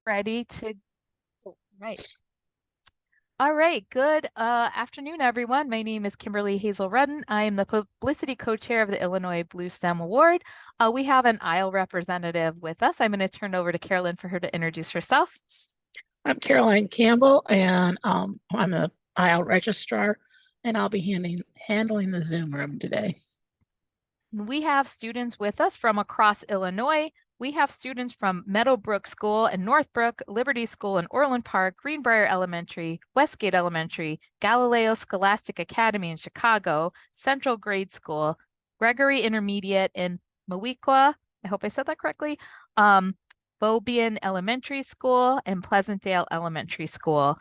Ready to right. All right, good afternoon, everyone. My name is Kimberly Hazel Rudden. I am the publicity co-chair of the Illinois Blue STEM Award. We have an aisle representative with us. I'm going to turn over to Carolyn for her to introduce herself. I'm Caroline Campbell, and I'm the aisle registrar, and I'll be handling the Zoom room today. We have students with us from across Illinois. We have students from Meadowbrook School in Northbrook, Liberty School in Orland Park, Greenbrier Elementary, Westgate Elementary, Galileo Scholastic Academy in Chicago, Central Grade School, Gregory Intermediate in Moweaqua, I hope I said that correctly, Beaubien Elementary School, and Pleasantdale Elementary School.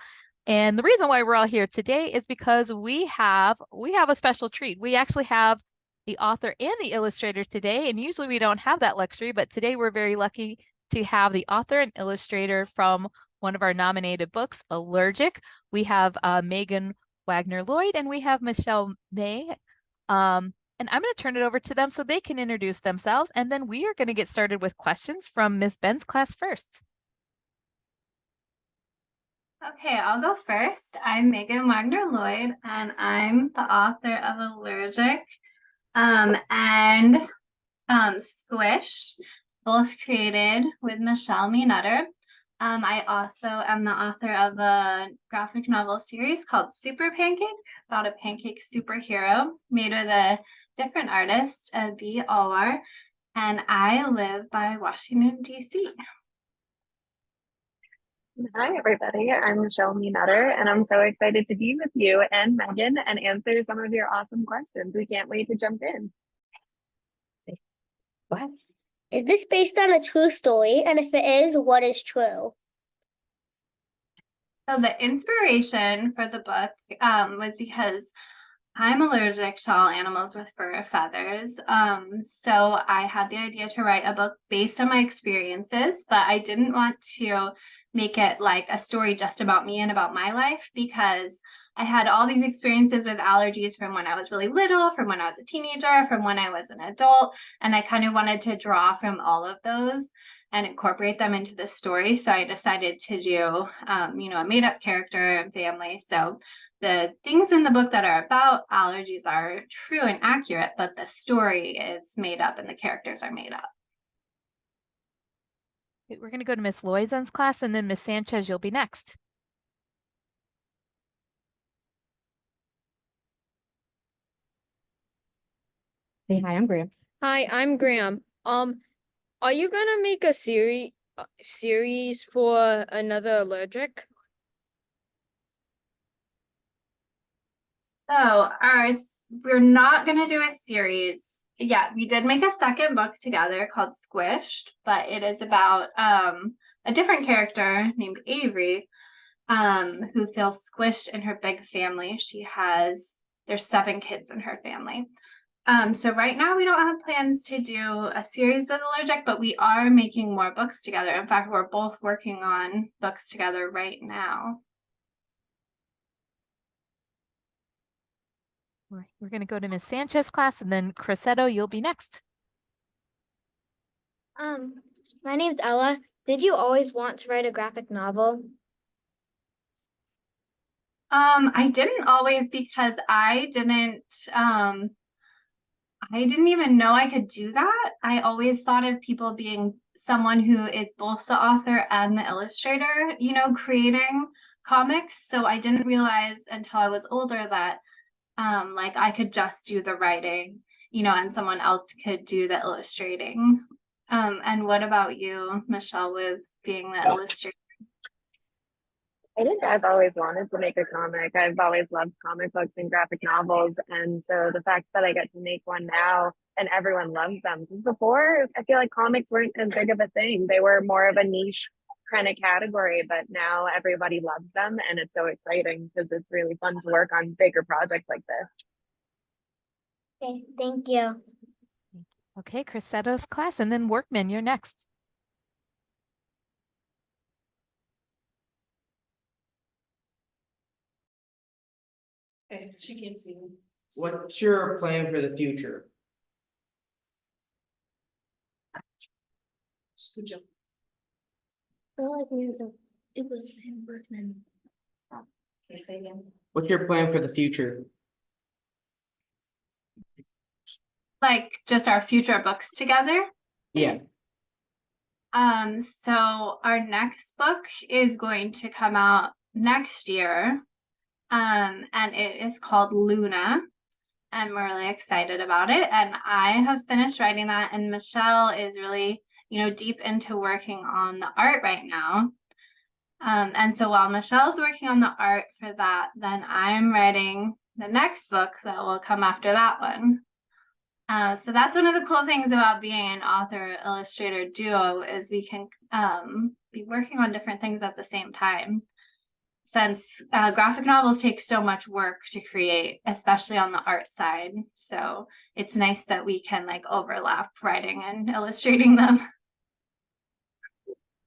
And the reason why we're all here today is because we have a special treat. We actually have the author and the illustrator today, and usually we don't have that luxury, but today we're very lucky to have the author and illustrator from one of our nominated books, Allergic. We have Megan Wagner Lloyd, and we have Michelle May. And I'm going to turn it over to them so they can introduce themselves, and then we are going to get started with questions from Ms. Ben's class first. Okay, I'll go first. I'm Megan Wagner Lloyd, and I'm the author of Allergic and Squish, both created with Michelle May Nutter. I also am the author of a graphic novel series called Super Pancake, about a pancake superhero made with a different artist, B. Alwar, and I live by Washington, D.C. Hi, everybody. I'm Michelle May Nutter, and I'm so excited to be with you and Megan and answer some of your awesome questions. We can't wait to jump in. What? Is this based on a true story? And if it is, what is true? So the inspiration for the book was because I'm allergic to all animals with fur or feathers. So I had the idea to write a book based on my experiences, but I didn't want to make it like a story just about me and about my life, because I had all these experiences with allergies from when I was really little, from when I was a teenager, from when I was an adult. And I kind of wanted to draw from all of those and incorporate them into the story. So I decided to do, a made up character and family. So the things in the book that are about allergies are true and accurate, but the story is made up and the characters are made up. We're going to go to Miss Loizen's class, and then Miss Sanchez, you'll be next. Say hi, I'm Graham. Hi, I'm Graham. Are you gonna make a series for another allergic? So we're not going to do a series. Yeah, we did make a second book together called Squished, but it is about a different character named Avery, who feels squished in her big family. There's 7 kids in her family. So right now we don't have plans to do a series with Allergic, but we are making more books together. In fact, we're both working on books together right now. We're going to go to Miss Sanchez class, and then Crisetto, you'll be next. My name's Ella. Did you always want to write a graphic novel? I didn't always, because I didn't even know I could do that. I always thought of people being someone who is both the author and the illustrator, creating comics. So I didn't realize until I was older that I could just do the writing, and someone else could do the illustrating. And what about you, Michelle, with being the illustrator? I think I've always wanted to make a comic. I've always loved comic books and graphic novels. And so the fact that I get to make one now and everyone loves them, because before I feel like comics weren't as big of a thing. They were more of a niche kind of category, but now everybody loves them, and it's so exciting because it's really fun to work on bigger projects like this. Okay, thank you. Okay, Crisetto's class, and then Workman, you're next. Okay, she can't see me. What's your plan for the future? Good job. It was in Berkman. What's your plan for the future? Like just our future books together. Yeah, So our next book is going to come out next year. And it is called Luna. And we're really excited about it. And I have finished writing that, and Michelle is really, deep into working on the art right now. And so while Michelle's working on the art for that, then I'm writing the next book that will come after that one. So that's one of the cool things about being an author illustrator duo is we can be working on different things at the same time. Since graphic novels take so much work to create, especially on the art side. So it's nice that we can like overlap writing and illustrating them.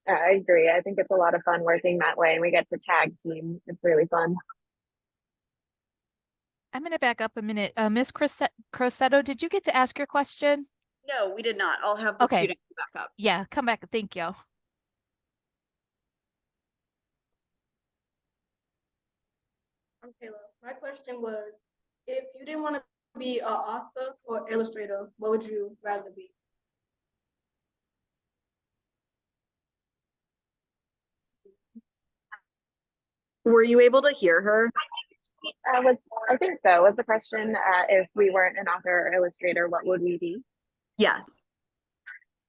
I agree. I think it's a lot of fun working that way, and we get to tag team. It's really fun. I'm going to back up a minute. Miss Crosetto, did you get to ask your question? No, we did not. I'll have the Okay. student back up. Yeah, come back. Thank you. Okay, my question was, if you didn't want to be an author or illustrator, what would you rather be? Were you able to hear her? I think so. Was the question if we weren't an author or illustrator, what would we be? Yes.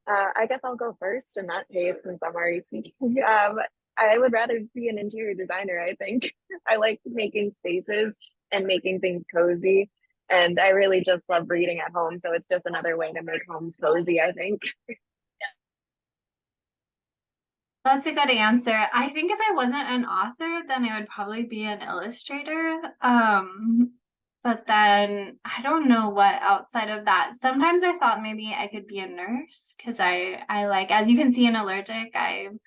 I guess I'll go first in that case since I'm already speaking. I would rather be an interior designer, I think. I like making spaces and making things cozy. And I really just love reading at home. So it's just another way to make homes cozy, I think. That's a good answer. I think if I wasn't an author, then I would probably be an illustrator. But then I don't know what outside of that. Sometimes I thought maybe I could be a nurse because I like, as you can see in Allergic, I'm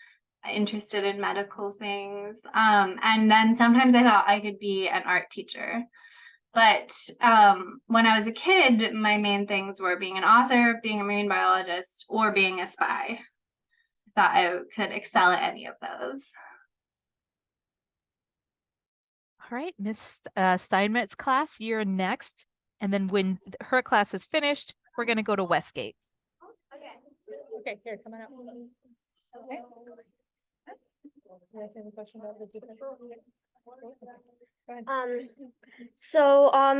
interested in medical things. And then sometimes I thought I could be an art teacher. But when I was a kid, my main things were being an author, being a marine biologist, or being a spy. I thought I could excel at any of those. All right, Miss Steinmetz class, you're next. And then when her class is finished, we're going to go to Westgate. Okay, here, come on up. Okay. Can I say the question about the different?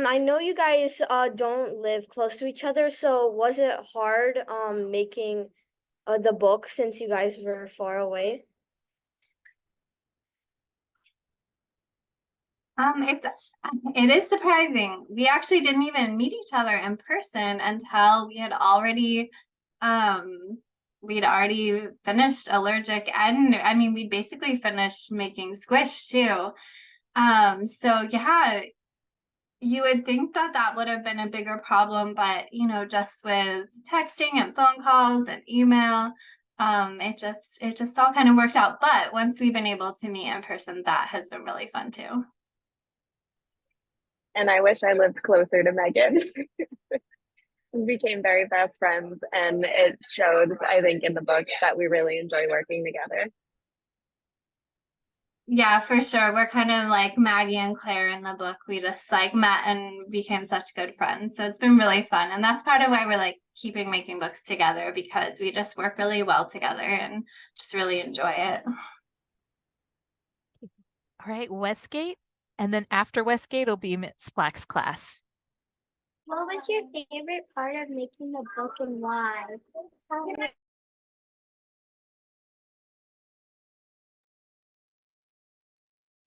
I know you guys don't live close to each other, so was it hard making the book since you guys were far away? It is surprising. We actually didn't even meet each other in person until we'd already finished Allergic, and I mean we basically finished making Squish too. So yeah, you would think that that would have been a bigger problem, but just with texting and phone calls and email, it just all kind of worked out. But once we've been able to meet in person, that has been really fun too. And I wish I lived closer to Megan. We became very fast friends, and it showed, I think, in the book that we really enjoy working together. Yeah, for sure. We're kind of like Maggie and Claire in the book. We just like met and became such good friends. So it's been really fun. And that's part of why we're like keeping making books together, because we just work really well together and just really enjoy it. All right, Westgate. And then after Westgate, it'll be Miss Black's class. What was your favorite part of making the book and why?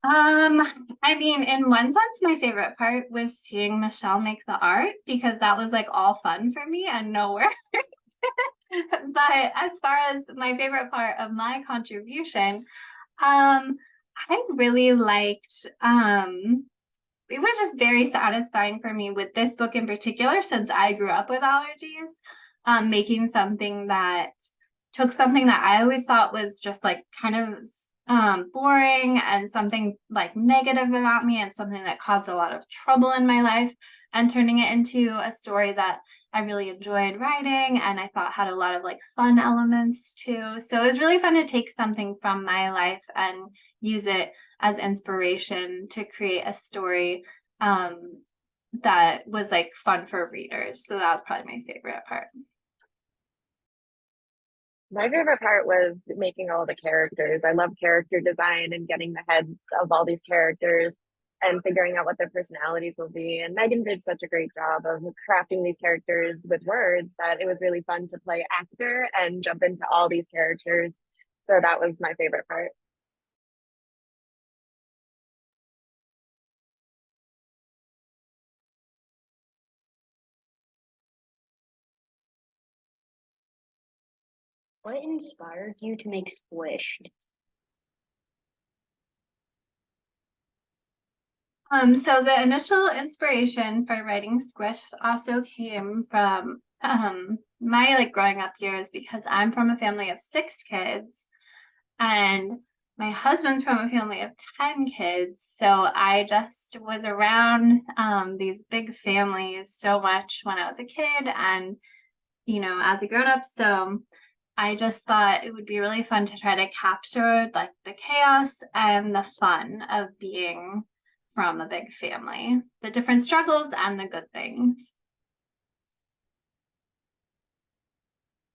I mean, in one sense, my favorite part was seeing Michelle make the art, because that was like all fun for me and no work. But as far as my favorite part of my contribution, I really liked, it was just very satisfying for me with this book in particular, since I grew up with allergies, making something that took something that I always thought was just like kind of boring and something like negative about me and something that caused a lot of trouble in my life, and turning it into a story that I really enjoyed writing and I thought had a lot of like fun elements too. So it was really fun to take something from my life and use it as inspiration to create a story that was like fun for readers. So that was probably my favorite part. My favorite part was making all the characters. I love character design and getting the heads of all these characters and figuring out what their personalities will be. And Megan did such a great job of crafting these characters with words that it was really fun to play actor and jump into all these characters. So that was my favorite part. What inspired you to make Squished? So the initial inspiration for writing Squish also came from my like growing up years because I'm from a family of 6 kids and my husband's from a family of 10 kids. So I just was around these big families so much when I was a kid and, you know, as a grown up. So I just thought it would be really fun to try to capture like the chaos and the fun of being from a big family, the different struggles and the good things.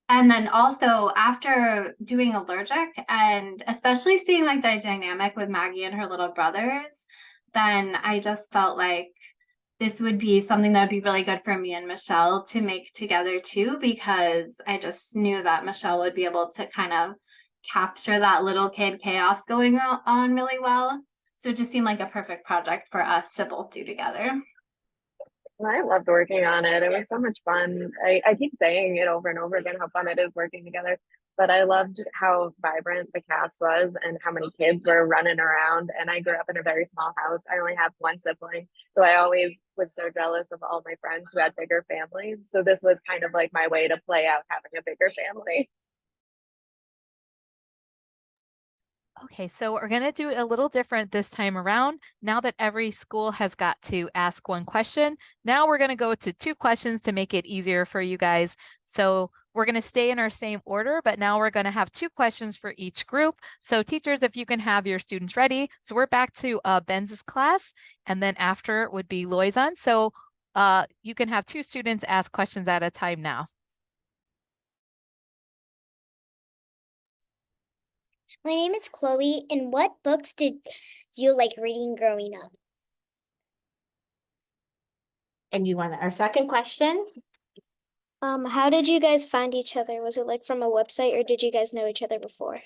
And then also after doing Allergic and especially seeing like the dynamic with Maggie and her little brothers, then I just felt like this would be something that would be really good for me and Michelle to make together too, because I just knew that Michelle would be able to kind of capture that little kid chaos going on really well. So it just seemed like a perfect project for us to both do together. I loved working on it. It was so much fun. I keep saying it over and over again how fun it is working together. But I loved how vibrant the cast was and how many kids were running around. And I grew up in a very small house. I only have one sibling. So I always was so jealous of all my friends who had bigger families. So this was kind of like my way to play out having a bigger family. Okay, so we're going to do it a little different this time around. Now that every school has got to ask one question, now we're going to go to 2 questions to make it easier for you guys. So we're going to stay in our same order, but now we're going to have 2 questions for each group. So teachers, if you can have your students ready. So we're back to Ben's class, and then after would be Loizan. So you can have 2 students ask questions at a time now. My name is Chloe, and what books did you like reading growing up? And you want our second question? How did you guys find each other? Was it like from a website or did you guys know each other before?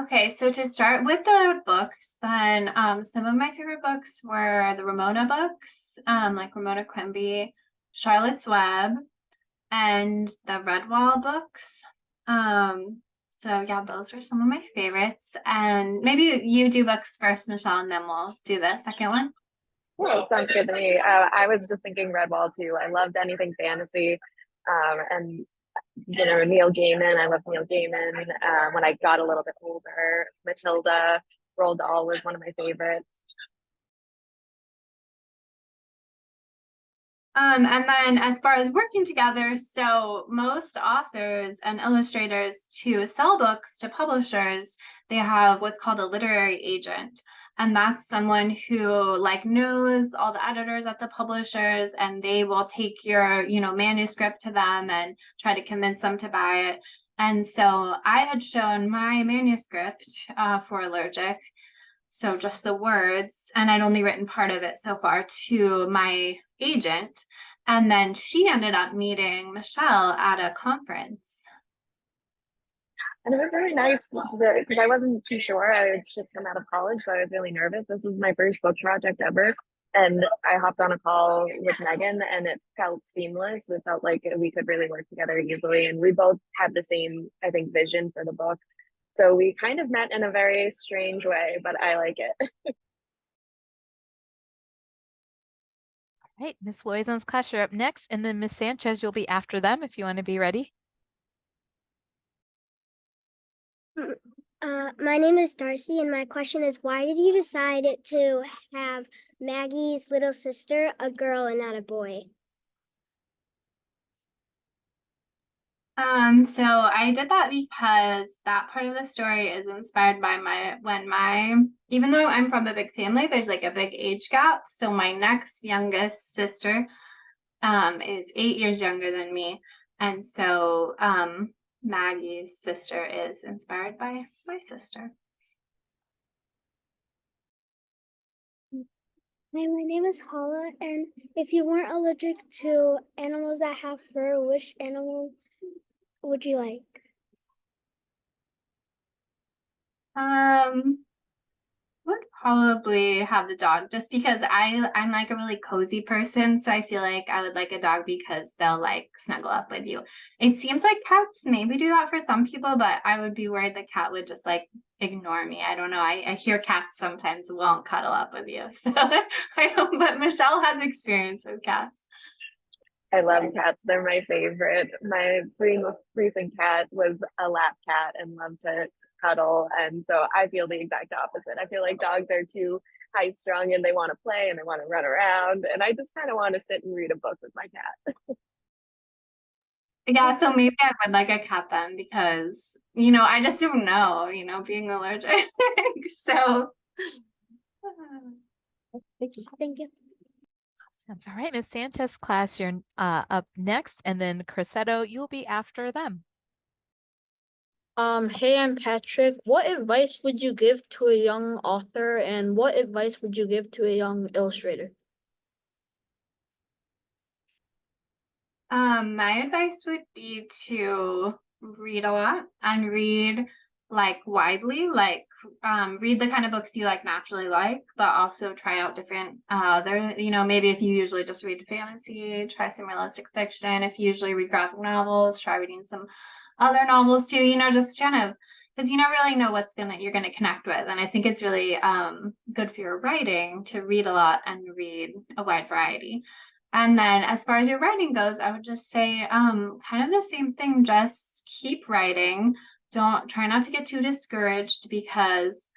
Okay, so to start with the books, then some of my favorite books were the Ramona books, like Ramona Quimby, Charlotte's Web, and the Redwall books. So yeah, those were some of my favorites. And maybe you do books first, Michelle, and then we'll do the second one. Well, sounds good to me. I was just thinking Redwall too. I loved anything fantasy. And you know, Neil Gaiman. I love Neil Gaiman. When I got a little bit older, Matilda, Roald Dahl was one of my favorites. And then as far as working together, so most authors and illustrators to sell books to publishers, they have what's called a literary agent. And that's someone who like knows all the editors at the publishers and they will take your, you know, manuscript to them and try to convince them to buy it. And so I had shown my manuscript for Allergic, so just the words, and I'd only written part of it so far, to my agent. And then she ended up meeting Michelle at a conference. And it was really nice because I wasn't too sure. I had just come out of college, so I was really nervous. This was my first book project ever. And I hopped on a call with Megan and it felt seamless. It felt like we could really work together easily. And we both had the same, I think, vision for the book. So we kind of met in a very strange way, but I like it. All right, Miss Loizan's class, you're up next, and then Miss Sanchez, you'll be after them if you want to be ready. My name is Darcy, and my question is, why did you decide to have Maggie's little sister a girl and not a boy? So I did that because that part of the story is inspired by even though I'm from a big family, there's like a big age gap. So my next youngest sister, is 8 years younger than me. And so, Maggie's sister is inspired by my sister. Hi, my name is Hala, and if you weren't allergic to animals that have fur, which animal would you like? Would probably have the dog just because I'm like a really cozy person, so I feel like I would like a dog because they'll like snuggle up with you. It seems like cats maybe do that for some people, but I would be worried the cat would just like ignore me. I don't know. I hear cats sometimes won't cuddle up with you. So I don't, but Michelle has experience with cats. I love cats. They're my favorite. My most recent cat was a lap cat and loved to cuddle. And so I feel the exact opposite. I feel like dogs are too high strung and they want to play and they want to run around. And I just kind of want to sit and read a book with my cat. Yeah, so maybe I would like a cat then because, I just don't know, being allergic. So Thank you. Thank you. Awesome. All right, Ms. Sanchez class, you're up next, and then Cressetto, you'll be after them. Hey, I'm Patrick. What advice would you give to a young author, and what advice would you give to a young illustrator? My advice would be to read a lot and read like widely, like read the kind of books you like naturally like, but also try out different maybe if you usually just read fantasy, try some realistic fiction. If you usually read graphic novels, try reading some other novels too, just kind of because you never really know you're gonna connect with. And I think it's really good for your writing to read a lot and read a wide variety. And then as far as your writing goes, I would just say kind of the same thing, just keep writing. Don't try not to get too discouraged because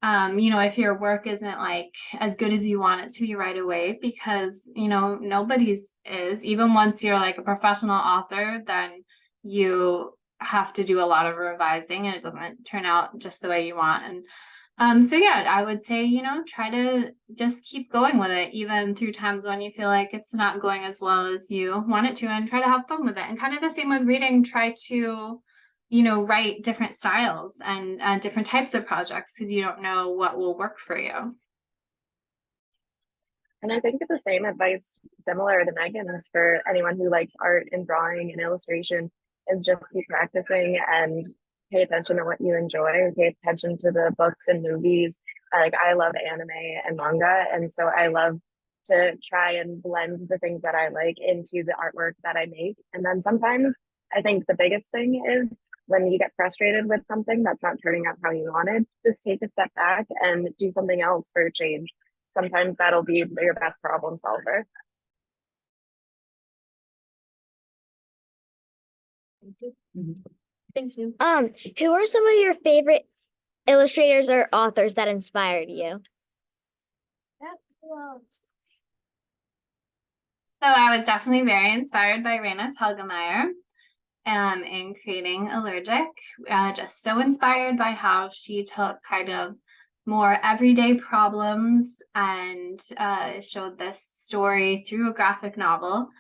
if your work isn't like as good as you want it to be right away, because nobody's is. Even once you're like a professional author, then you have to do a lot of revising and it doesn't turn out just the way you want. And so yeah, I would say, try to just keep going with it, even through times when you feel like it's not going as well as you want it to, and try to have fun with it. And kind of the same with reading, try to, write different styles and different types of projects because you don't know what will work for you. And I think the same advice, similar to Megan's, for anyone who likes art and drawing and illustration, is just keep practicing and pay attention to what you enjoy, pay attention to the books and movies. Like I love anime and manga, and so I love to try and blend the things that I like into the artwork that I make. And then sometimes I think the biggest thing is when you get frustrated with something that's not turning out how you wanted, just take a step back and do something else for a change. Sometimes that'll be your best problem solver. Thank you. Who are some of your favorite illustrators or authors that inspired you? So I was definitely very inspired by Raina Telgemeier in creating Allergic. Just so inspired by how she took kind of more everyday problems and showed this story through a graphic novel.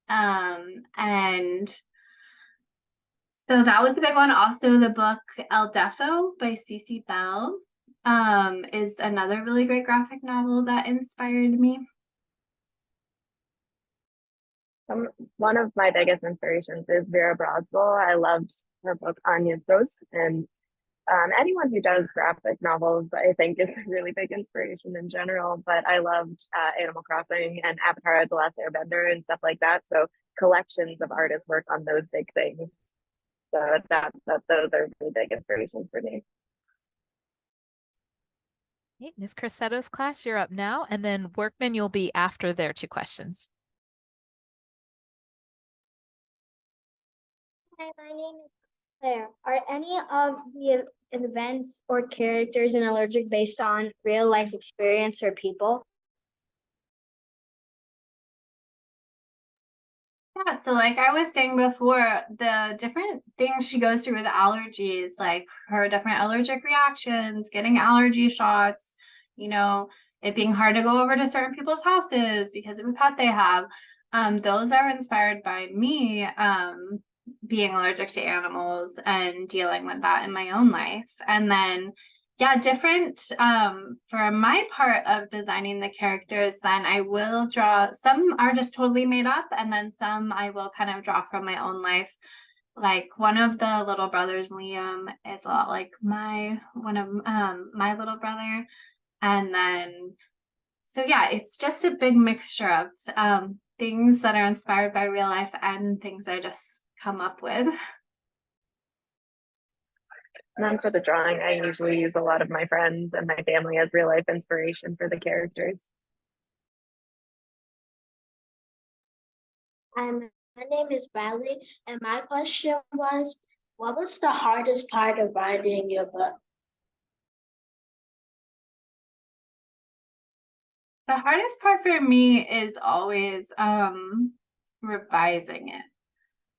And so that was a big one. Also, the book El Defo by Cece Bell is another really great graphic novel that inspired me. One of my biggest inspirations is Vera Brosgol. I loved her book Años, and anyone who does graphic novels, I think, is a really big inspiration in general. But I loved Animal Crossing and Avatar: The Last Airbender and stuff like that. So collections of artists work on those big things. So those are really big inspirations for me. Okay, Ms. Cressetto's class, you're up now, and then Workman, you'll be after their 2 questions. Hi, my name is Claire. Are any of the events or characters in Allergic based on real life experience or people? Yeah, so like I was saying before, the different things she goes through with allergies, like her different allergic reactions, getting allergy shots, you know, it being hard to go over to certain people's houses because of a pet they have. Those are inspired by me being allergic to animals and dealing with that in my own life. And then yeah, different for my part of designing the characters, then I will draw, some are just totally made up, and then some I will kind of draw from my own life. Like one of the little brothers, Liam, is a lot like one of my little brother. And then so yeah, it's just a big mixture of things that are inspired by real life and things I just come up with. And then for the drawing, I usually use a lot of my friends and my family as real life inspiration for the characters. My name is Bradley, and my question was, what was the hardest part of writing your book? The hardest part for me is always revising it,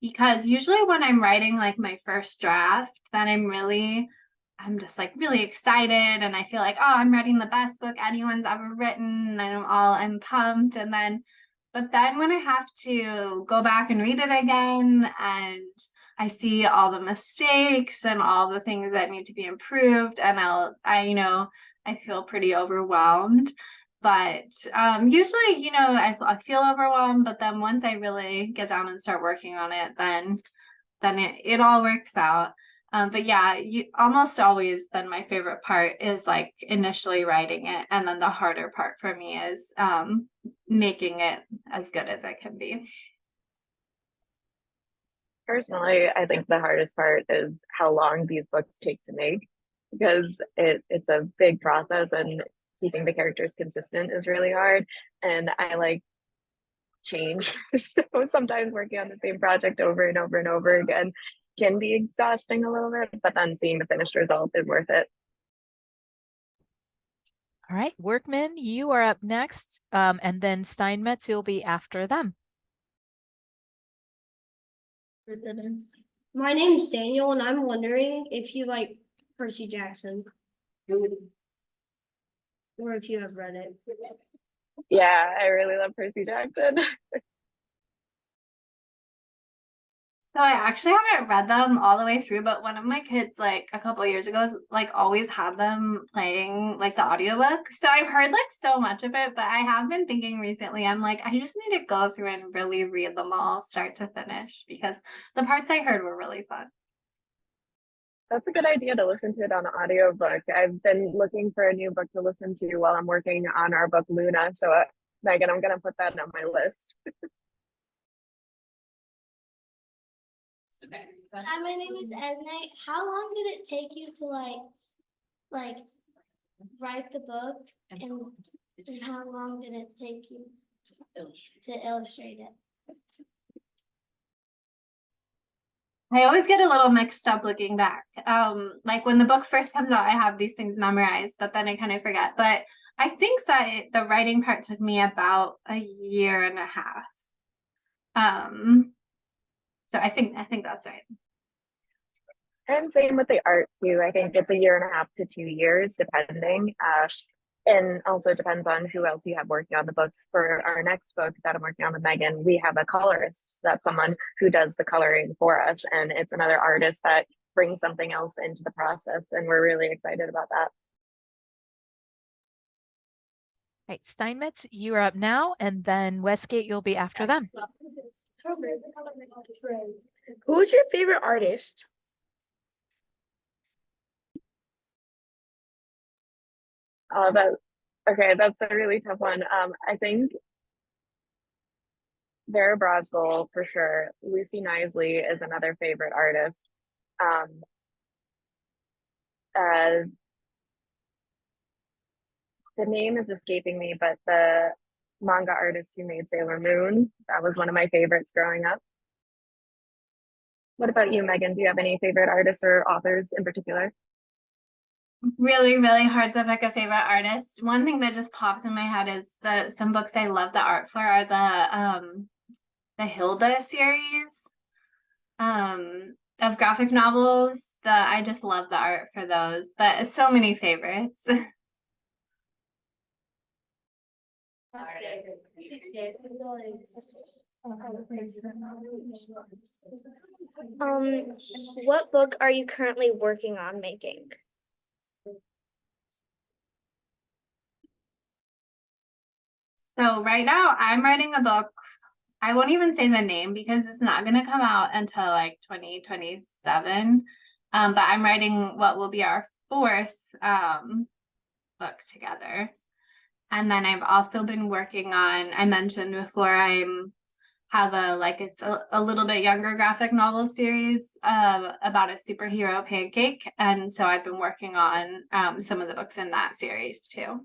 because usually when I'm writing like my first draft, then I'm just like really excited and I feel like, oh, I'm writing the best book anyone's ever written and I'm pumped. But then when I have to go back and read it again and I see all the mistakes and all the things that need to be improved, and I feel pretty overwhelmed. But usually, I feel overwhelmed, but then once I really get down and start working on it, then it all works out. But yeah, almost always then my favorite part is like initially writing it, and then the harder part for me is making it as good as it can be. Personally, I think the hardest part is how long these books take to make, because it's a big process and keeping the characters consistent is really hard. And I like change. So sometimes working on the same project over and over and over again can be exhausting a little bit, but then seeing the finished result is worth it. All right, Workman, you are up next, and then Steinmetz will be after them. My name's Daniel, and I'm wondering if you like Percy Jackson, or if you have read it. Yeah, I really love Percy Jackson. So I actually haven't read them all the way through, but one of my kids, like a couple of years ago, like always had them playing like the audiobook. So I've heard like so much of it, but I have been thinking recently, I'm like, I just need to go through and really read them all start to finish, because the parts I heard were really fun. That's a good idea to listen to it on audiobook. I've been looking for a new book to listen to while I'm working on our book Luna. So Megan, I'm going to put that on my list. Hi, my name is Esme. How long did it take you to like write the book, and how long did it take you to illustrate it? I always get a little mixed up looking back. Like when the book first comes out, I have these things memorized, but then I kind of forget. But I think that the writing part took me about a year and a half. So I think that's right. And same with the art too. I think it's a year and a half to 2 years, depending. And also depends on who else you have working on the books. For our next book that I'm working on with Megan, we have a colorist. So that's someone who does the coloring for us. And it's another artist that brings something else into the process. And we're really excited about that. All right, Steinmetz, you are up now, and then Westgate, you'll be after them. Who's your favorite artist? That's a really tough one. I think Vera Brosgol for sure. Lucy Knisley is another favorite artist. The name is escaping me, but the manga artist who made Sailor Moon, that was one of my favorites growing up. What about you, Megan? Do you have any favorite artists or authors in particular? really, really hard to pick a favorite artist. One thing that just popped in my head is that some books I love the art for are the Hilda series of graphic novels. I just love the art for those, but so many favorites. What book are you currently working on making? So right now I'm writing a book. I won't even say the name because it's not going to come out until like 2027. But I'm writing what will be our fourth book together. And then I've also been working on, I mentioned before, have it's a little bit younger graphic novel series about a superhero pancake. And so I've been working on some of the books in that series too.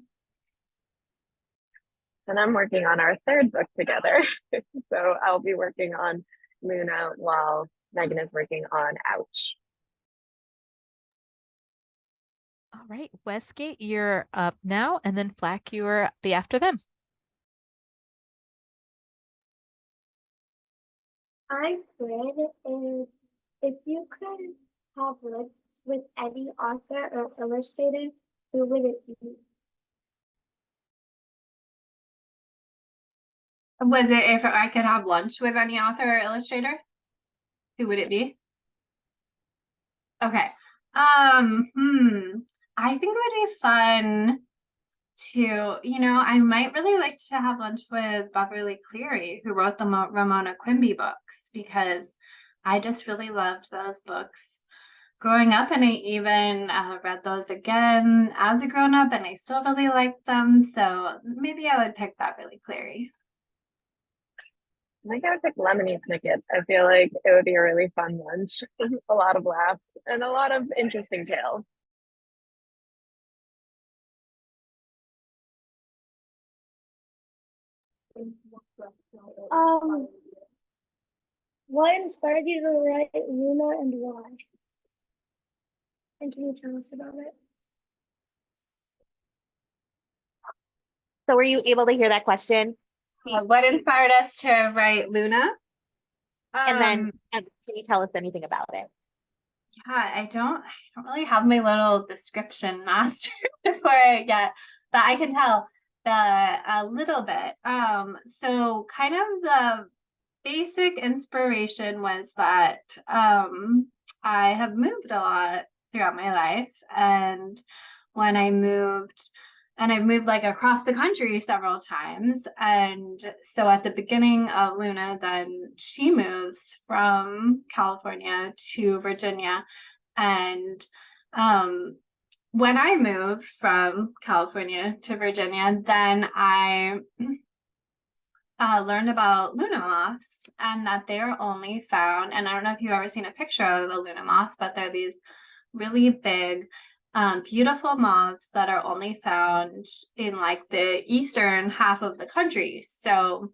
And I'm working on our third book together. So I'll be working on Luna while Megan is working on Ouch. All right, Westgate, you're up now, and then Flack, you're be after them. I read is if you could have lived with any author or illustrator, who would it be? Was it if I could have lunch with any author or illustrator? Who would it be? Okay. I think it would be fun I might really like to have lunch with Beverly Cleary, who wrote the Ramona Quimby books, because I just really loved those books growing up, and I even read those again as a grown-up, and I still really liked them. So maybe I would pick Beverly Cleary. I think I would pick Lemony Snicket. I feel like it would be a really fun lunch. A lot of laughs and a lot of interesting tales. What inspired you to write Luna and why? And can you tell us about it? So were you able to hear that question? What inspired us to write Luna? And then can you tell us anything about it? Yeah, I don't really have my little description mastered for it yet, but I can tell a little bit. So kind of the basic inspiration was that I have moved a lot throughout my life, and when I moved, and I've moved like across the country several times. And so at the beginning of Luna, then she moves from California to Virginia. And when I moved from California to Virginia, then I learned about Luna moths, and that they're only found, and I don't know if you've ever seen a picture of a Luna moth, but they're these really big, beautiful moths that are only found in like the eastern half of the country. So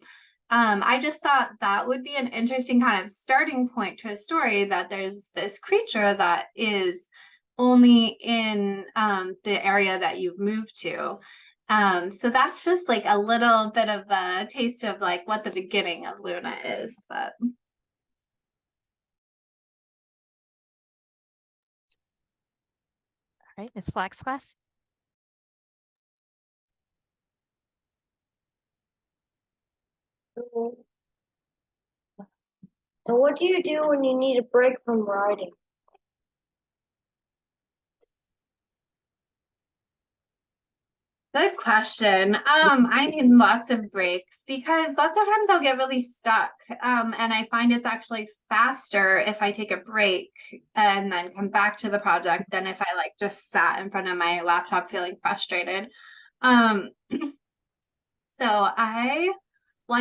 I just thought that would be an interesting kind of starting point to a story, that there's this creature that is only in the area that you've moved to. So that's just like a little bit of a taste of like what the beginning of Luna is, but. All right, Miss Flack's class. So what do you do when you need a break from writing? Good question. I need lots of breaks because lots of times I'll get really stuck. And I find it's actually faster if I take a break and then come back to the project than if I like just sat in front of my laptop feeling frustrated. So I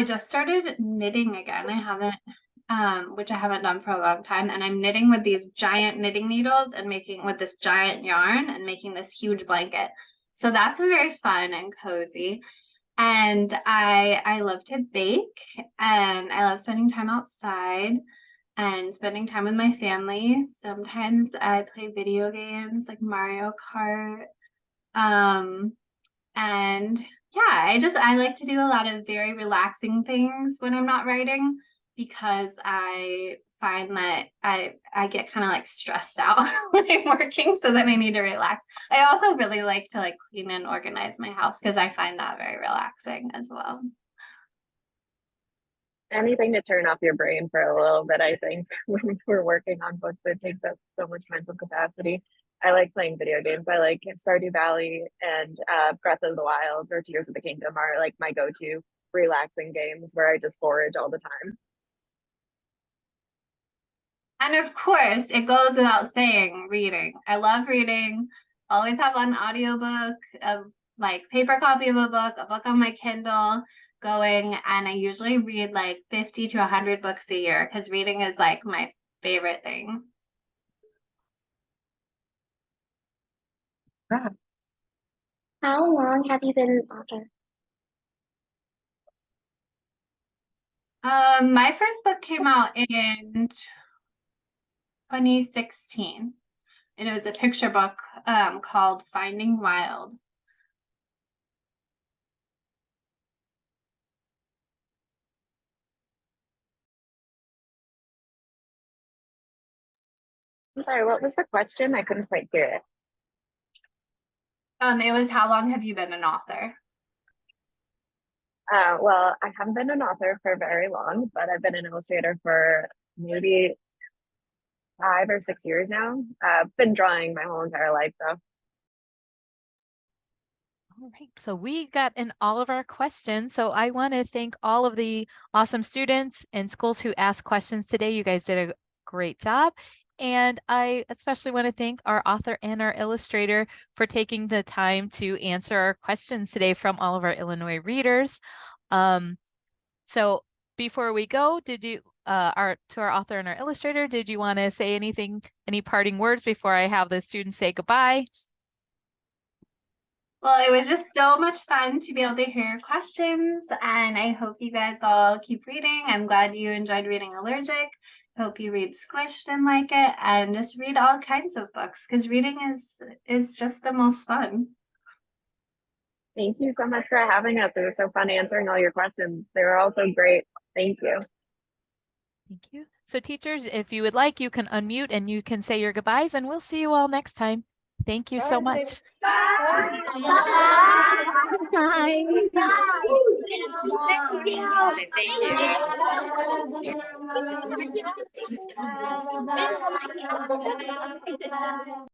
just started knitting again. I haven't, which I haven't done for a long time. And I'm knitting with these giant knitting needles and making with this giant yarn and making this huge blanket. So that's very fun and cozy. And I love to bake, and I love spending time outside. and spending time with my family. Sometimes I play video games like Mario Kart. And yeah, I like to do a lot of very relaxing things when I'm not writing because I find that I get kind of like stressed out when I'm working, so then I need to relax. I also really like to like clean and organize my house because I find that very relaxing as well. Anything to turn off your brain for a little bit, I think, when we're working on books, it takes up so much mental capacity. I like playing video games. I like Stardew Valley and Breath of the Wild or Tears of the Kingdom are like my go-to relaxing games where I just forage all the time. And of course, it goes without saying, reading. I love reading. Always have an audiobook, a like paper copy of a book on my Kindle going, and I usually read like 50 to 100 books a year because reading is like my favorite thing. How long have you been an author? My first book came out in 2016, and it was a picture book called Finding Wild. I'm sorry, what was the question? I couldn't quite hear it. It was how long have you been an author? Well, I haven't been an author for very long, but I've been an illustrator for maybe 5 or 6 years now. Been drawing my whole entire life though. All right, so we got in all of our questions. So I want to thank all of the awesome students and schools who asked questions today. You guys did a great job. And I especially want to thank our author and our illustrator for taking the time to answer our questions today from all of our Illinois readers. So before we go, did you to our author and our illustrator, did you want to say anything, any parting words before I have the students say goodbye? Well, it was just so much fun to be able to hear your questions, and I hope you guys all keep reading. I'm glad you enjoyed reading Allergic. Hope you read Squished and like it, and just read all kinds of books because reading is just the most fun. Thank you so much for having us. It was so fun answering all your questions. They were all so great. Thank you. Thank you. So teachers, if you would like, you can unmute and you can say your goodbyes, and we'll see you all next time. Thank you so much. Bye. Thank you.